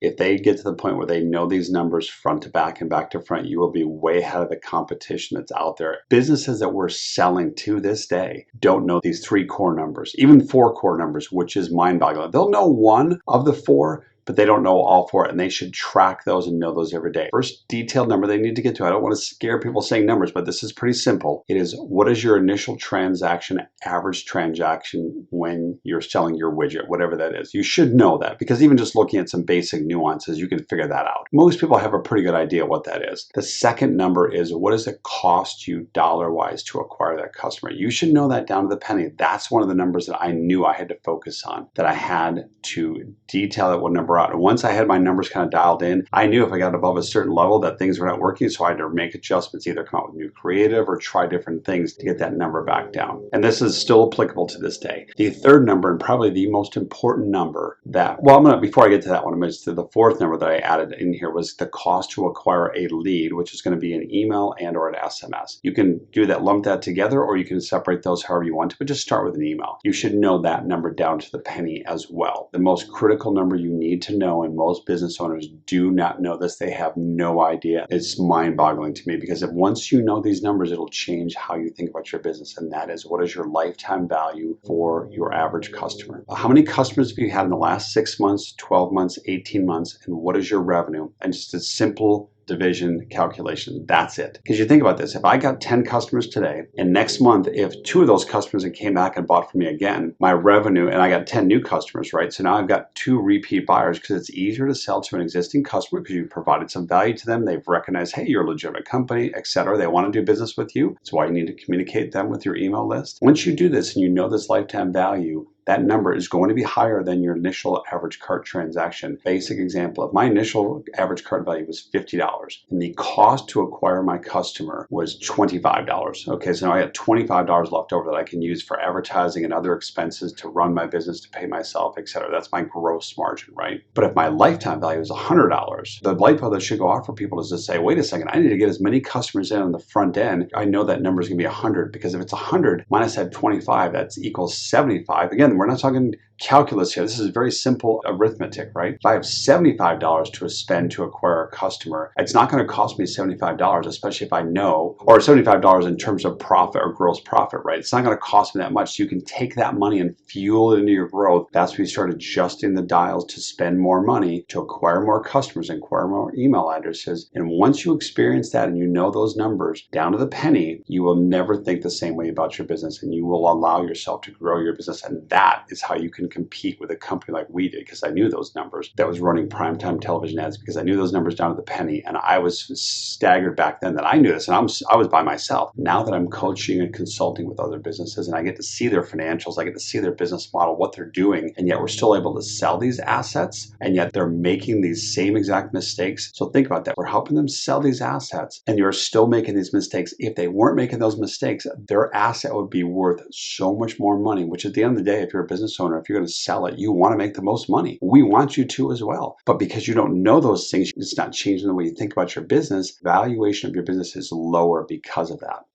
if they get to the point where they know these numbers front to back and back to front, you will be way ahead of the competition that's out there. Businesses that we're selling to this day don't know these 3 core numbers, even 4 core numbers, which is mind-boggling. They'll know one of the 4, but they don't know all 4, and they should track those and know those every day. First detailed number they need to get to, I don't want to scare people saying numbers, but this is pretty simple. It is, what is your initial transaction, average transaction when you're selling your widget, whatever that is. You should know that, because even just looking at some basic nuances, you can figure that out. Most people have a pretty good idea what that is. The second number is, what does it cost you dollar-wise to acquire that customer? You should know that down to the penny. That's one of the numbers that I knew I had to focus on, that I had to detail that one number out. And once I had my numbers kind of dialed in, I knew if I got above a certain level that things were not working, so I had to make adjustments, either come out with new creative or try different things to get that number back down. And this is still applicable to this day. The third number, and probably the most important number that, before I get to that one, I'm going to say the fourth number that I added in here was the cost to acquire a lead, which is going to be an email and or an SMS. You can do that, lump that together, or you can separate those however you want to, but just start with an email. You should know that number down to the penny as well. The most critical number you need to know, and most business owners do not know this, they have no idea. It's mind-boggling to me, because if once you know these numbers, it'll change how you think about your business, and that is, what is your lifetime value for your average customer? How many customers have you had in the last 6 months, 12 months, 18 months, and what is your revenue? And just a simple division calculation. That's it. Because you think about this, if I got 10 customers today, and next month, if 2 of those customers that came back and bought from me again, my revenue, and I got 10 new customers, right? So now I've got 2 repeat buyers, because it's easier to sell to an existing customer because you provided some value to them. They've recognized, hey, you're a legitimate company, etc. They want to do business with you. That's why you need to communicate them with your email list. Once you do this and you know this lifetime value, that number is going to be higher than your initial average cart transaction. Basic example, if my initial average cart value was $50 and the cost to acquire my customer was $25. Okay, so now I got $25 left over that I can use for advertising and other expenses to run my business, to pay myself, etc. That's my gross margin, right? But if my lifetime value is $100, the light bulb that should go off for people is to say, wait a second, I need to get as many customers in on the front end. I know that number is going to be 100, because if it's 100 minus that 25, that's equals 75. Again, we're not talking calculus here. This is very simple arithmetic, right? If I have $75 to spend to acquire a customer, it's not going to cost me $75, especially if I know, or $75 in terms of profit or gross profit, right? It's not going to cost me that much. So you can take that money and fuel it into your growth. That's when you start adjusting the dials to spend more money, to acquire more customers, and acquire more email addresses. And once you experience that and you know those numbers down to the penny, you will never think the same way about your business, and you will allow yourself to grow your business. And that is how you can compete with a company like we did, because I knew those numbers, that was running primetime television ads, because I knew those numbers down to the penny. And I was staggered back then that I knew this, and I was by myself. Now that I'm coaching and consulting with other businesses, and I get to see their financials, I get to see their business model, what they're doing, and yet we're still able to sell these assets, and yet they're making these same exact mistakes. So think about that. We're helping them sell these assets, and you're still making these mistakes. If they weren't making those mistakes, their asset would be worth so much more money, which at the end of the day, if you're a business owner, if you're going to sell it, you want to make the most money. We want you to as well. But because you don't know those things, it's not changing the way you think about your business. Valuation of your business is lower because of that.